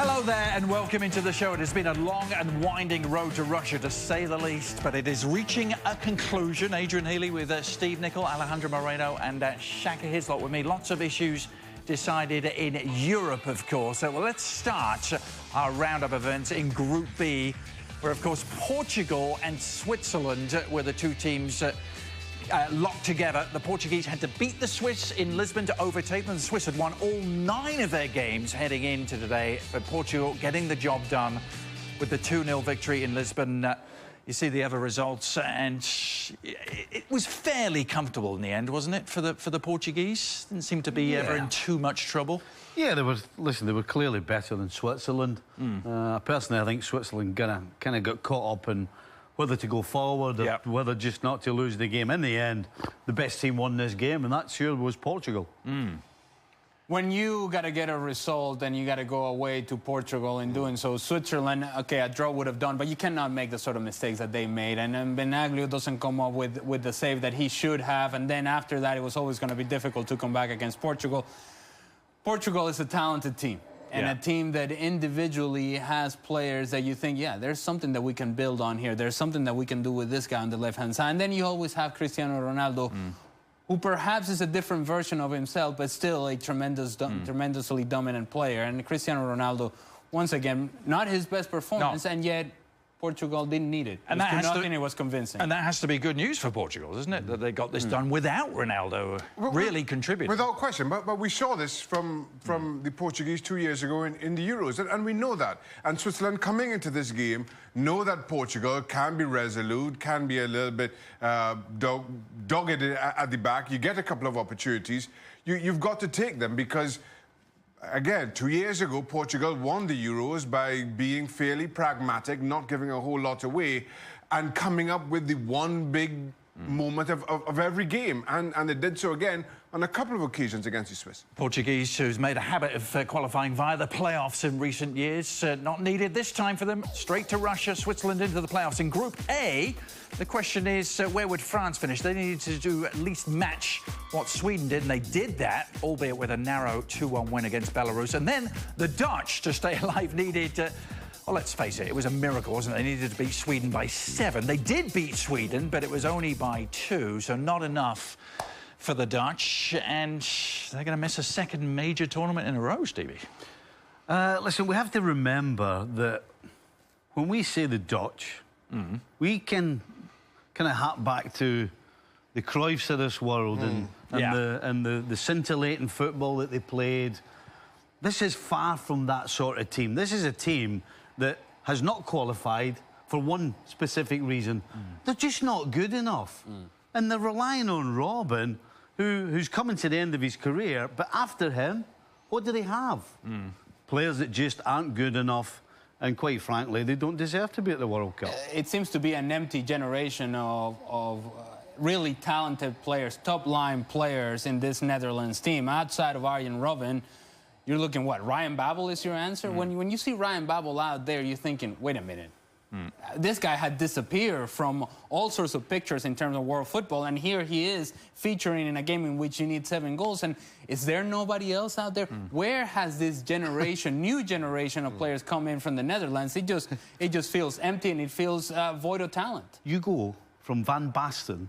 Hello there and welcome into the show. It has been a long and winding road to Russia, to say the least, but it is reaching a conclusion. Adrian Healy with Steve Nicol, Alejandro Moreno and Shaka Hislop with me. Lots of issues decided in Europe, of course. So let's start our roundup events in Group B, where, of course, Portugal and Switzerland were the two teams locked together. The Portuguese had to beat the Swiss in Lisbon to overtake them. The Swiss had won all 9 of their games heading into today, but Portugal getting the job done with the 2-0 victory in Lisbon. You see the other results, and it was fairly comfortable in the end, wasn't it, for the Portuguese? Didn't seem to be ever in too much trouble. Yeah, they were clearly better than Switzerland. Personally, I think Switzerland kind of got caught up in whether to go forward or whether just not to lose the game. In the end, the best team won this game, and that sure was Portugal. When you got to get a result and you got to go away to Portugal in doing so, Switzerland, okay, a draw would have done, but you cannot make the sort of mistakes that they made. And Benaglio doesn't come up with the save that he should have. And then after that, it was always going to be difficult to come back against Portugal. Portugal is a talented team. And a team that individually has players that you think, yeah, there's something that we can build on here. There's something that we can do with this guy on the left-hand side. And then you always have Cristiano Ronaldo, who perhaps is a different version of himself, but still a tremendously dominant player. And Cristiano Ronaldo, once again, not his best performance, and yet Portugal didn't need it. And it was convincing. And that has to be good news for Portugal, isn't it? That they got this done without Ronaldo really contributing. Without question. But we saw this from the Portuguese 2 years ago in the Euros. And we know that. And Switzerland coming into this game know that Portugal can be resolute, can be a little bit dogged at the back. You get a couple of opportunities. You've got to take them because, again, 2 years ago, Portugal won the Euros by being fairly pragmatic, not giving a whole lot away, and coming up with the one big moment of every game. And they did so again on a couple of occasions against the Swiss. Portuguese, who's made a habit of qualifying via the playoffs in recent years, not needed this time for them. Straight to Russia, Switzerland into the playoffs. In Group A, the question is, where would France finish? They needed to do at least match what Sweden did, and they did that, albeit with a narrow 2-1 win against Belarus. And then the Dutch, to stay alive, needed... well, let's face it, it was a miracle, wasn't it? They needed to beat Sweden by 7. They did beat Sweden, but it was only by 2, so not enough for the Dutch. And they're going to miss a second major tournament in a row, Stevie. Listen, we have to remember that when we say the Dutch, we can kind of hark back to the Cruyffs of this world and the scintillating football that they played. This is far from that sort of team. This is a team that has not qualified for one specific reason. They're just not good enough. And they're relying on Robin, who's coming to the end of his career, but after him, what do they have? Players that just aren't good enough, and quite frankly, they don't deserve to be at the World Cup. It seems to be an empty generation of really talented players, top-line players in this Netherlands team. Outside of Arjen Robben, you're looking, what, Ryan Babel is your answer? When you see Ryan Babel out there, you're thinking, wait a minute. This guy had disappeared from all sorts of pictures in terms of world football, and here he is featuring in a game in which you need 7 goals. And is there nobody else out there? Where has this generation, new generation of players come in from the Netherlands? It just feels empty, and it feels void of talent. You go from Van Basten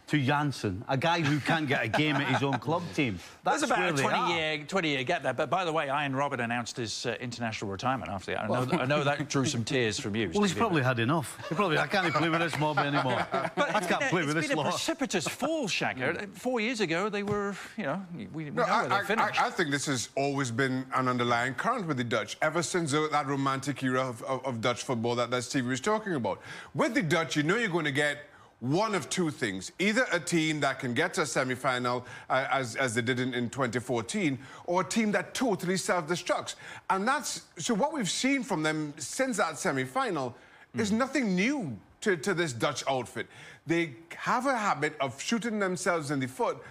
to Janssen, a guy who can't get a game at his own club team. That's about a 20-year get there. But by the way, Arjen Robben announced his international retirement after that. I know that drew some tears from you. Well, he's probably had enough. I can't play with this mob anymore. I can't play with this lot. It's been a precipitous fall, Shaka. 4 years ago, they were, we know where they finished. I think this has always been an underlying current with the Dutch, ever since that romantic era of Dutch football that Stevie was talking about. With the Dutch, you know you're going to get one of two things. Either a team that can get to a semi-final, as they did in 2014, or a team that totally self-destructs. And so what we've seen from them since that semi-final is nothing new to this Dutch outfit. They have a habit of shooting themselves in the foot,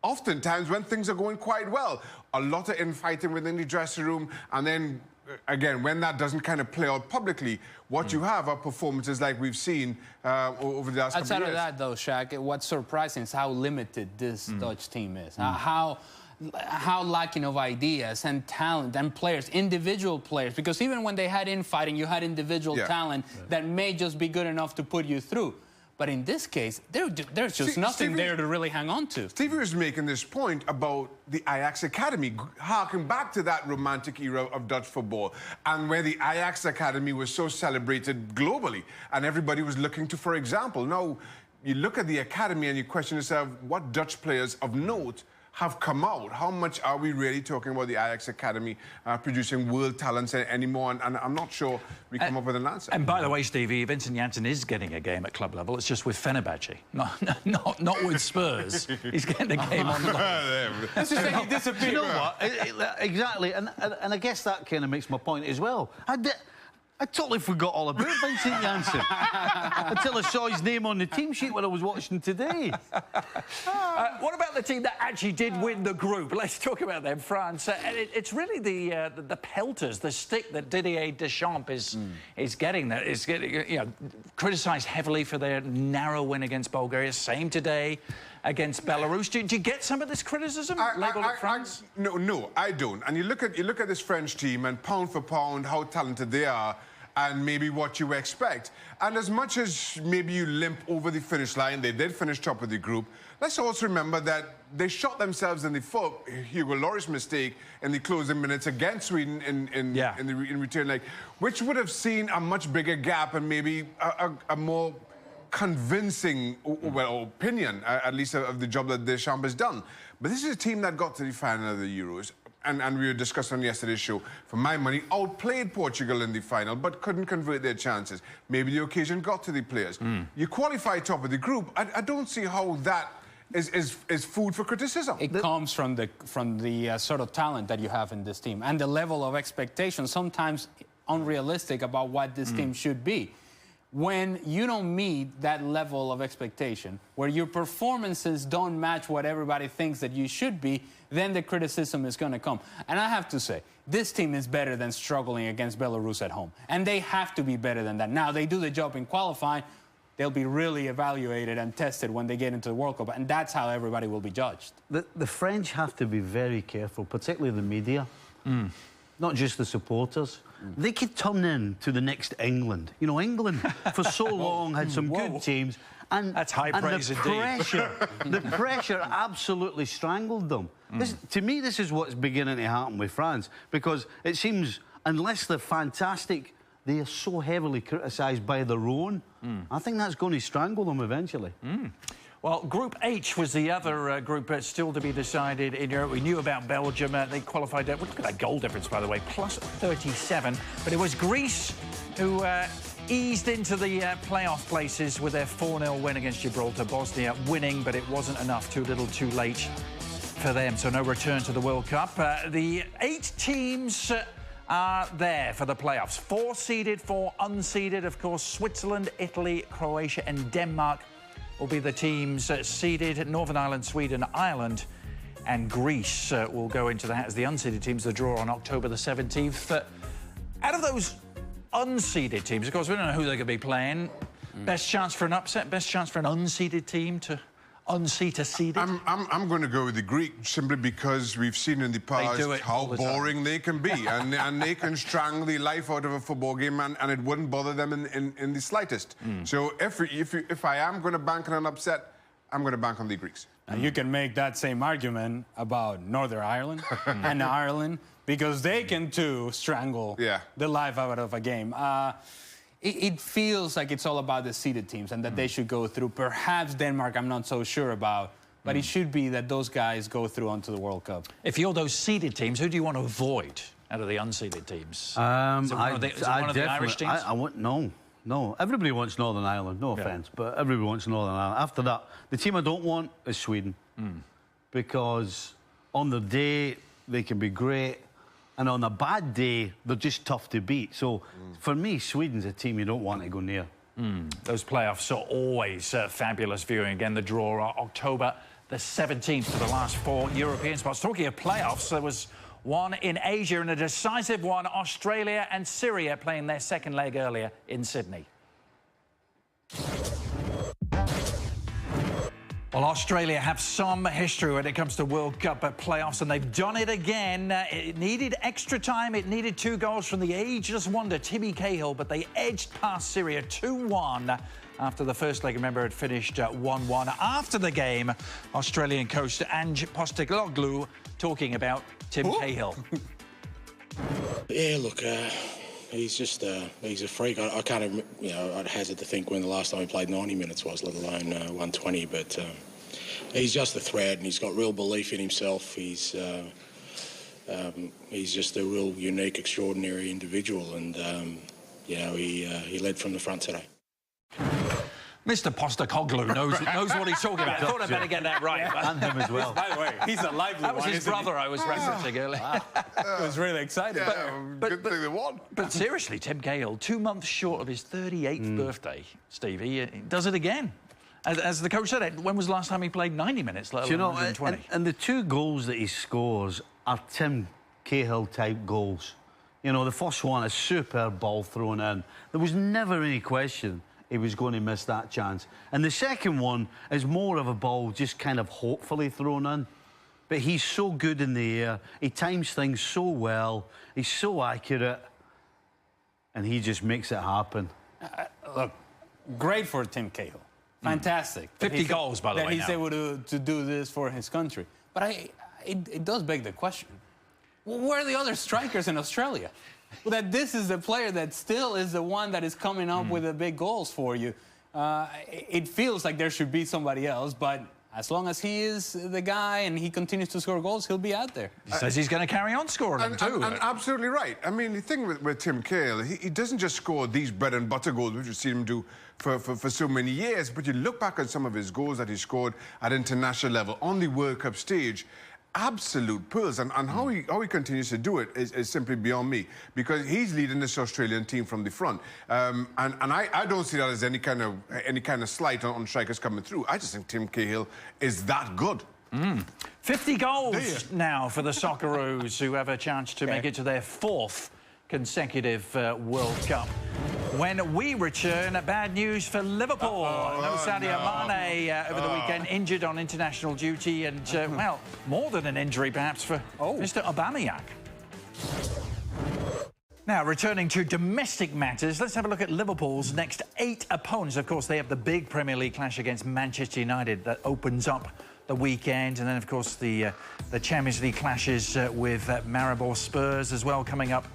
oftentimes when things are going quite well. A lot of infighting within the dressing room, and then again, when that doesn't kind of play out publicly, what you have are performances like we've seen over the last couple of years. Outside of that, though, Shaq, what's surprising is how limited this Dutch team is. How how lacking of ideas and talent and players, individual players, because even when they had infighting, you had individual talent that may just be good enough to put you through. But in this case, there's just nothing there to really hang on to. Stevie was making this point about the Ajax Academy, harking back to that romantic era of Dutch football, and where the Ajax Academy was so celebrated globally, and everybody was looking to, for example. Now, you look at the academy and you question yourself, what Dutch players of note have come out? How much are we really talking about the Ajax Academy producing world talents anymore? And I'm not sure we come up with an answer. And by the way, Stevie, Vincent Janssen is getting a game at club level. It's just with Fenerbahce, not with Spurs. He's getting a game on loan. It's just like he disappeared. You know what? Exactly. And I guess that kind of makes my point as well. I totally forgot all about Vincent Janssen until I saw his name on the team sheet when I was watching today. What about the team that actually did win the group? Let's talk about them, France. It's really the pelters, the stick that Didier Deschamps is getting. That is getting, criticised heavily for their narrow win against Bulgaria. Same today against Belarus. Do you get some of this criticism labelled at France? No, I don't. And you look at this French team, and pound for pound, how talented they are, and maybe what you expect. And as much as maybe you limp over the finish line, they did finish top of the group. Let's also remember that they shot themselves in the foot. Hugo Lloris' mistake in the closing minutes against Sweden in return leg, which would have seen a much bigger gap and maybe a more convincing opinion, at least of the job that Deschamps has done. But this is a team that got to the final of the Euros. And we were discussing on yesterday's show, for my money, outplayed Portugal in the final, but couldn't convert their chances. Maybe the occasion got to the players. You qualify top of the group. I don't see how that is food for criticism. It comes from the sort of talent that you have in this team and the level of expectation, sometimes unrealistic about what this team should be. When you don't meet that level of expectation, where your performances don't match what everybody thinks that you should be, then the criticism is going to come. And I have to say, this team is better than struggling against Belarus at home. And they have to be better than that. Now, they do the job in qualifying. They'll be really evaluated and tested when they get into the World Cup. And that's how everybody will be judged. The French have to be very careful, particularly the media, not just the supporters. They could turn into the next England. You know, England for so long had some good teams, and that's high praise the pressure absolutely strangled them. To me, this is what's beginning to happen with France, because it seems unless they're fantastic, they are so heavily criticised by their own. I think that's going to strangle them eventually. Well, Group H was the other group still to be decided in Europe. We knew about Belgium. They qualified. Look at that goal difference, by the way, plus 37. But it was Greece who eased into the playoff places with their 4-0 win against Gibraltar. Bosnia winning, but it wasn't enough. Too little, too late for them. So no return to the World Cup. The 8 teams are there for the playoffs. 4 seeded, 4 unseeded. Of course, Switzerland, Italy, Croatia and Denmark will be the teams seeded. Northern Ireland, Sweden, Ireland and Greece will go into that as the unseeded teams. The draw on October the 17th. Out of those unseeded teams, of course, we don't know who they're going to be playing. Best chance for an upset, best chance for an unseeded team to unseat a seeded? I'm going to go with the Greek simply because we've seen in the past how boring they can be. and they can strangle the life out of a football game and it wouldn't bother them in the slightest. So if I am going to bank on an upset, I'm going to bank on the Greeks. Now, you can make that same argument about Northern Ireland and Ireland because they can too strangle the life out of a game. It feels like it's all about the seeded teams and that they should go through. Perhaps Denmark, I'm not so sure about, but it should be that those guys go through onto the World Cup. If you're those seeded teams, who do you want to avoid out of the unseeded teams? Is it one of the Irish teams? No. Everybody wants Northern Ireland, no offence, but everybody wants Northern Ireland. After that, the team I don't want is Sweden because on the day they can be great, and on a bad day, they're just tough to beat. So, for me, Sweden's a team you don't want to go near. Those playoffs are always fabulous viewing. Again, the draw October the 17th for the last 4 European spots. Talking of playoffs, there was one in Asia and a decisive one. Australia and Syria playing their second leg earlier in Sydney. Well, Australia have some history when it comes to World Cup playoffs, and they've done it again. It needed extra time. It needed 2 goals from the ageless wonder, Timmy Cahill, but they edged past Syria 2-1 after the first leg, remember, had finished 1-1. After the game, Australian coach Ange Postecoglou talking about Tim Cahill. Yeah, look, he's just he's a freak. I can't even, I'd hazard to think when the last time he played 90 minutes was, let alone 120. But he's just a threat, and he's got real belief in himself. He's just a real unique, extraordinary individual, and he led from the front today. Mr. Postecoglou knows what he's talking about. I thought I'd better get that right. And him as well. By the way, he's a lively That was one, his brother I was referencing earlier. I was really excited. Good thing they won. But seriously, Tim Cahill, 2 months short of his 38th birthday, Steve, he does it again. As the coach said, when was the last time he played 90 minutes, let alone 120? And the 2 goals that he scores are Tim Cahill-type goals. You know, the first one, a superb ball thrown in. There was never any question he was going to miss that chance. And the second one is more of a ball just kind of hopefully thrown in. But he's so good in the air. He times things so well. He's so accurate. And he just makes it happen. Look, great for Tim Cahill. Fantastic. 50 goals, by the way, that he's now. able to do this for his country. But it does beg the question. Where are the other strikers in Australia? That this is the player that still is the one that is coming up with the big goals for you. It feels like there should be somebody else, but as long as he is the guy and he continues to score goals, he'll be out there. He says he's going to carry on scoring them too. And absolutely right. I mean, the thing with Tim Cahill, he doesn't just score these bread and butter goals, which you've seen him do for so many years, but you look back at some of his goals that he scored at international level on the World Cup stage, absolute pearls, and how he continues to do it is simply beyond me, because he's leading this Australian team from the front, and I don't see that as any kind of slight on strikers coming through. I just think Tim Cahill is that good. 50 goals now for the Socceroos, who have a chance to make it to their 4th consecutive World Cup. When we return, bad news for Liverpool. No Sadio Mane over the weekend, injured on international duty, and, well, more than an injury, perhaps, for Mr. Aubameyang. Now, returning to domestic matters, let's have a look at Liverpool's next 8 opponents. Of course, they have the big Premier League clash against Manchester United that opens up the weekend, and then, of course, the Champions League clashes with Maribor Spurs as well coming up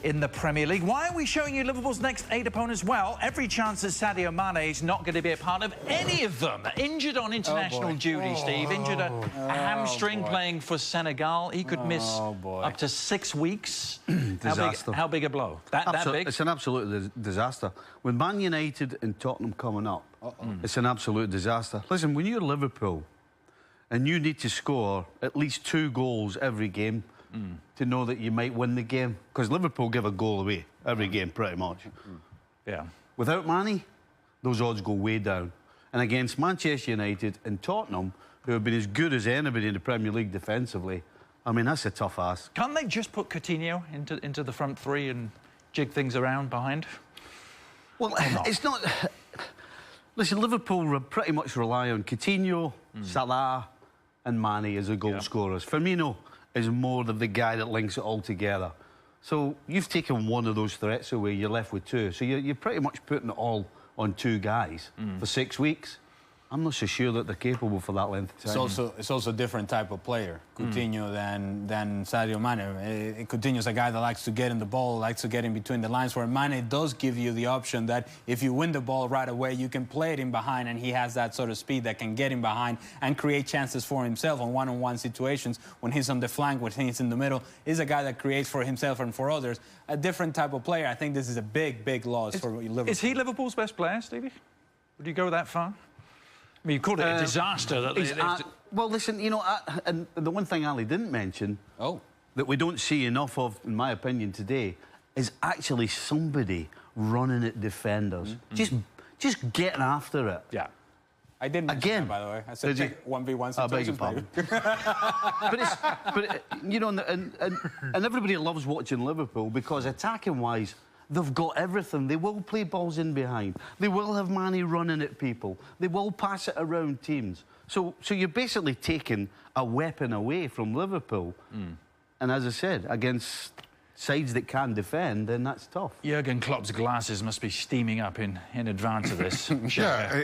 in the Premier League. Why are we showing you Liverpool's next 8 opponents? Well, every chance that Sadio Mane is not going to be a part of any of them. Injured on international duty, Steve. Injured a hamstring playing for Senegal. He could miss up to 6 weeks. Disaster. How big a blow? That big? It's an absolute disaster. With Man United and Tottenham coming up, it's an absolute disaster. Listen, when you're Liverpool and you need to score at least 2 goals every game, to know that you might win the game, because Liverpool give a goal away every game pretty much. Yeah. Without Manny, those odds go way down. And against Manchester United and Tottenham, who have been as good as anybody in the Premier League defensively, I mean, that's a tough ask. Can't they just put Coutinho into the front 3 and jig things around behind? Well, it's not... Listen, Liverpool pretty much rely on Coutinho, Salah and Manny as the goal scorers. Firmino is more of the guy that links it all together. So you've taken one of those threats away, you're left with 2. So you're pretty much putting it all on 2 guys for 6 weeks. I'm not so sure that they're capable for that length of time. It's also a different type of player, Coutinho, than Sadio Mane. Coutinho's a guy that likes to get in the ball, likes to get in between the lines, where Mane does give you the option that if you win the ball right away, you can play it in behind, and he has that sort of speed that can get in behind and create chances for himself on one-on-one situations. When he's on the flank, when he's in the middle, he's a guy that creates for himself and for others. A different type of player. I think this is a big, big loss for Liverpool. Is he Liverpool's best player, Stevie? Would you go that far? I mean, you called it a disaster. Well, listen, you know, and the one thing Ali didn't mention that we don't see enough of, in my opinion, today, is actually somebody running at defenders. Just getting after it. Yeah. I didn't mention that, by the way. I said take 1v1 situations. but you know, and everybody loves watching Liverpool because attacking-wise, they've got everything. They will play balls in behind. They will have Manny running at people. They will pass it around teams. So you're basically taking a weapon away from Liverpool. And as I said, against sides that can defend, then that's tough. Jurgen Klopp's glasses must be steaming up in advance of this. Yeah,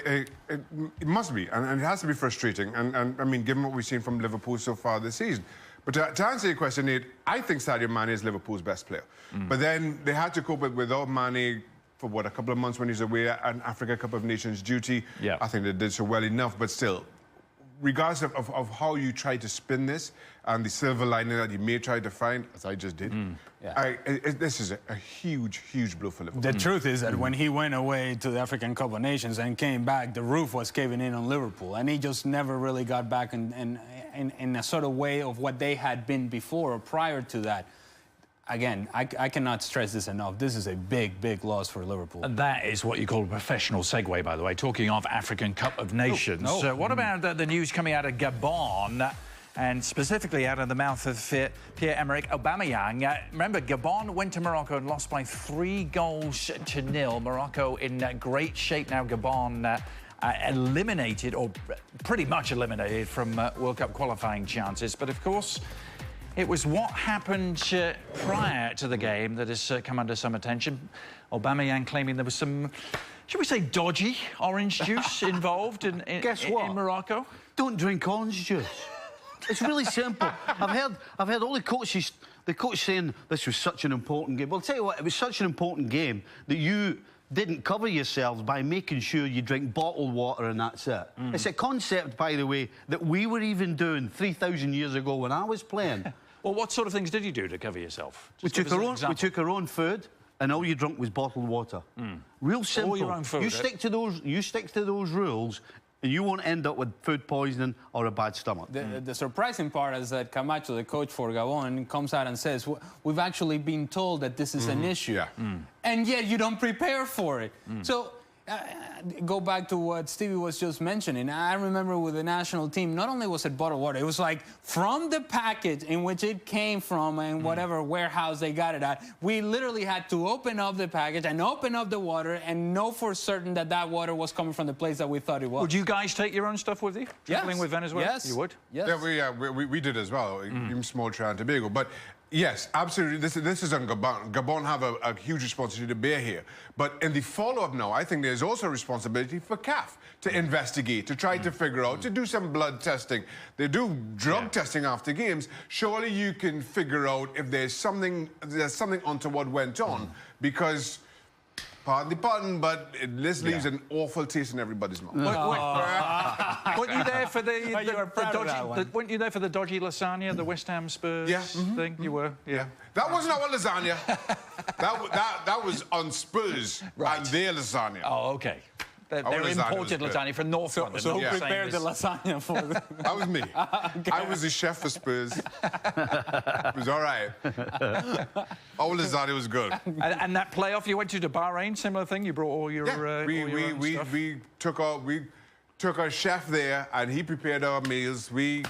it must be, and it has to be frustrating. And I mean, given what we've seen from Liverpool so far this season. But to answer your question, Nate, I think Sadio Mane is Liverpool's best player. But then they had to cope without Mane for, what, a couple of months when he's away on Africa Cup of Nations duty. Yeah. I think they did so well enough, but still, regardless of how you try to spin this and the silver lining that you may try to find, as I just did, this is a huge, huge blow for Liverpool. The truth is that when he went away to the African Cup of Nations and came back, the roof was caving in on Liverpool, and he just never really got back in a sort of way of what they had been before or prior to that. Again, I cannot stress this enough. This is a big, big loss for Liverpool. And that is what you call a professional segue, by the way, talking of African Cup of Nations. What about the news coming out of Gabon, and specifically out of the mouth of Pierre-Emerick Aubameyang? Remember, Gabon went to Morocco and lost by 3-0. Morocco in great shape now. Gabon eliminated, or pretty much eliminated, from World Cup qualifying chances. But, of course, it was what happened prior to the game that has come under some attention. Aubameyang claiming there was some, should we say, dodgy orange juice involved in Morocco. Don't drink orange juice. It's really simple. I've heard all the coaches saying this was such an important game. Well, I'll tell you what, it was such an important game that you didn't cover yourselves by making sure you drink bottled water and that's it. It's a concept, by the way, that we were even doing 3,000 years ago when I was playing. Well, what sort of things did you do to cover yourself? We took our own food, and all you drunk was bottled water. Real simple. All your own food. You stick to those rules, and you won't end up with food poisoning or a bad stomach. The surprising part is that Camacho, the coach for Gabon, comes out and says, we've actually been told that this is an issue. And yet you don't prepare for it. So go back to what Stevie was just mentioning. I remember with the national team, not only was it bottled water, it was like from the package in which it came from and whatever warehouse they got it at, we literally had to open up the package and open up the water and know for certain that that water was coming from the place that we thought it was. Would you guys take your own stuff with you? Traveling with Venezuela? Yes. You would? Yes. Yeah, we did as well, even small Trinidad and Tobago. But yes, absolutely, this is on Gabon. Gabon have a huge responsibility to bear here. But in the follow-up now, I think there's also a responsibility for CAF to investigate, to try to figure out, to do some blood testing. They do drug testing after games. Surely you can figure out if there's something onto what went on, because, pardon the pun, but this leaves an awful taste in everybody's mouth. Weren't you there for weren't you there for the dodgy lasagna, the West Ham Spurs thing? You were, That wasn't our lasagna. that was on Spurs and their lasagna. Oh, okay. They're imported lasagna from North London. So who prepared the lasagna for them? That was me. Okay. I was the chef for Spurs. It was all right. Our lasagna was good. And that playoff you went to Bahrain, similar thing? You brought all your stuff? We took our chef there, and he prepared our meals. We,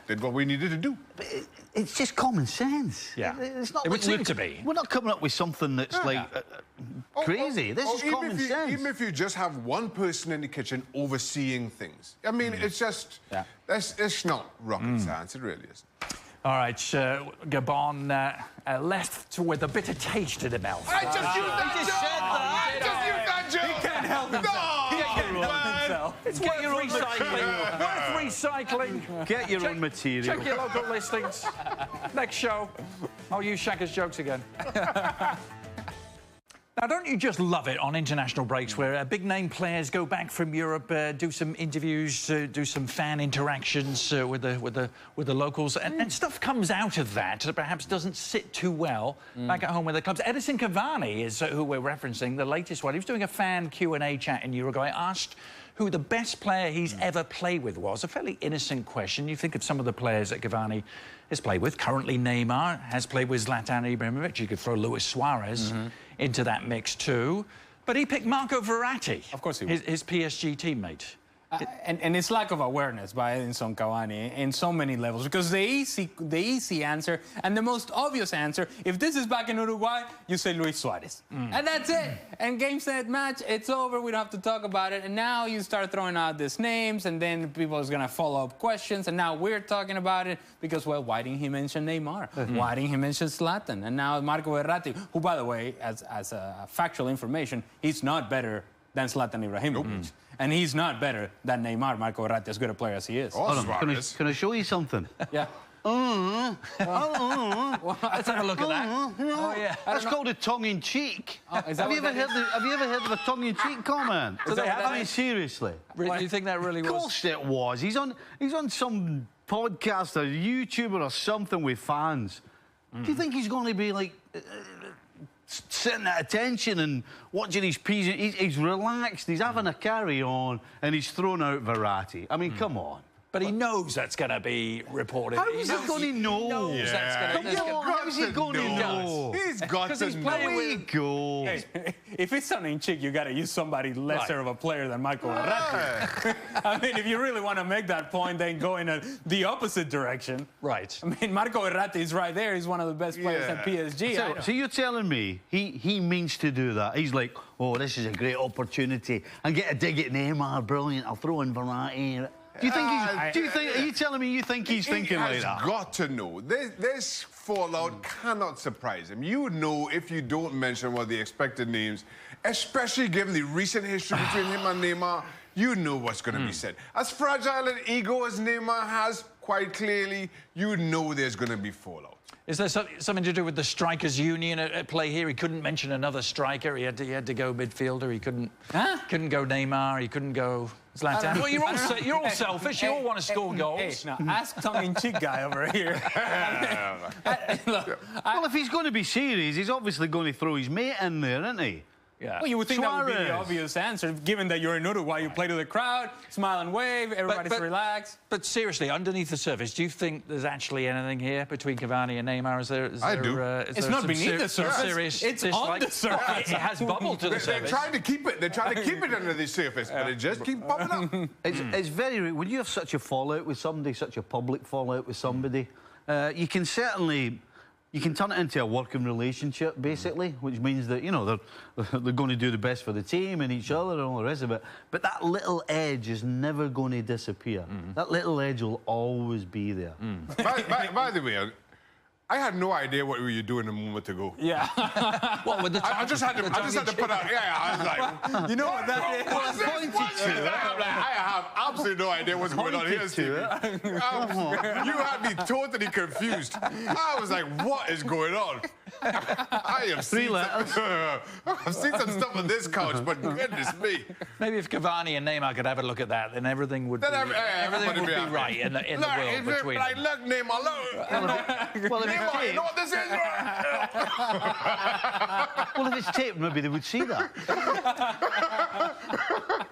did what we needed to do. But it's just common sense. Yeah. It's not it would seem to be. We're not coming up with something that's crazy. This is common sense. Even if you just have one person in the kitchen overseeing things. I mean, it's just, it's not rocket science. It really isn't. All right, Gabon left with a bitter taste in the mouth. I just used that joke! He can't help himself. It's worth recycling. Worth recycling. Get your own material. Check your local listings. Next show, I'll use Shaka's jokes again. Now, don't you just love it on international breaks where big-name players go back from Europe, do some interviews, do some fan interactions with the locals, and stuff comes out of that that perhaps doesn't sit too well back at home with the clubs. Edison Cavani is who we're referencing, the latest one. He was doing a fan Q&A chat in Uruguay, asked who the best player he's ever played with was. A fairly innocent question. You think of some of the players that Cavani has played with. Currently, Neymar has played with Zlatan Ibrahimovic. You could throw Luis Suarez into that mix too. But he picked Marco Verratti. Of course he would. His PSG teammate. And it's lack of awareness by Edinson Cavani in so many levels, because the easy answer and the most obvious answer, if this is back in Uruguay, you say Luis Suarez. And that's it. And game, set, match, it's over. We don't have to talk about it. And now you start throwing out these names, and then people is going to follow up questions. And now we're talking about it because, well, why didn't he mention Neymar? Why didn't he mention Zlatan? And now Marco Verratti, who, by the way, as factual information, he's not better than Zlatan Ibrahimovic. And he's not better than Neymar, Marco Verratti, as good a player as he is. Can I show you something? Yeah. Let's have a look at that. Oh, yeah. That's called a tongue-in-cheek. Have you ever heard of a tongue-in-cheek comment? I mean, seriously. Do you think that really was? Of course it was. He's on some podcast or YouTuber or something with fans. Do you think he's going to be like sitting at attention and watching his P's? He's relaxed, he's having a carry-on, and he's thrown out Verratti. I mean, come on. But he knows that's going to be reported. How is he going to know? How is he going to know? He's got to know. There we go. Hey, if it's tongue-in-cheek, you got to use somebody lesser of a player than Marco Verratti. I mean, if you really want to make that point, then go in the opposite direction. Right. I mean, Marco Verratti is right there. He's one of the best players at PSG. So you're telling me he means to do that? He's like, oh, this is a great opportunity. And get a dig at Neymar, brilliant. I'll throw in Verratti. Do you think are you telling me you think he's thinking like that? He's got to know. This fallout cannot surprise him. You know if you don't mention what the expected names, especially given the recent history between him and Neymar, you know what's going to be said. As fragile an ego as Neymar has, quite clearly, you know there's going to be fallout. Is there something to do with the strikers' union at play here? He couldn't mention another striker. He had to go midfielder. He couldn't go Neymar. He couldn't go Zlatan. Well, you're all selfish. You all want to score goals. Hey, now, ask tongue-in-cheek guy over here. Well, if he's going to be serious, he's obviously going to throw his mate in there, isn't he? Yeah. Well, you would think that would be the obvious answer, given that you're in Uruguay. You play to the crowd, smile and wave, everybody's relaxed. But seriously, underneath the surface, do you think there's actually anything here between Cavani and Neymar? I do. It's not beneath the surface. It's on the surface. It has bubbled to the surface. They're trying to keep it. They're trying to keep it under the surface, but it just keeps popping up. It's very... When you have such a fallout with somebody, such a public fallout with somebody, you can certainly... You can turn it into a working relationship, basically, which means that, you know, they're going to do the best for the team and each other and all the rest of it. But that little edge is never going to disappear. That little edge will always be there. By the way, I had no idea what we were doing a moment ago. Yeah. What, with the I just had to put out... Yeah, I was like... You know what that is? I have absolutely no idea what's going on here, Steve. You had me totally confused. I was like, what is going on? I have seen some stuff on this couch, but goodness me. Maybe if Cavani and Neymar could have a look at that, then everything would be right in the world between them. Look, Neymar, look. Well, Neymar, you know what this is? Well, if it's taped, maybe they would see that.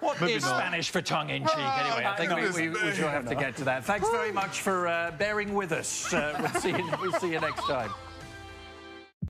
What is Spanish for tongue-in-cheek, anyway? I think we shall have to get to that. Thanks very much for bearing with us. We'll see you next time.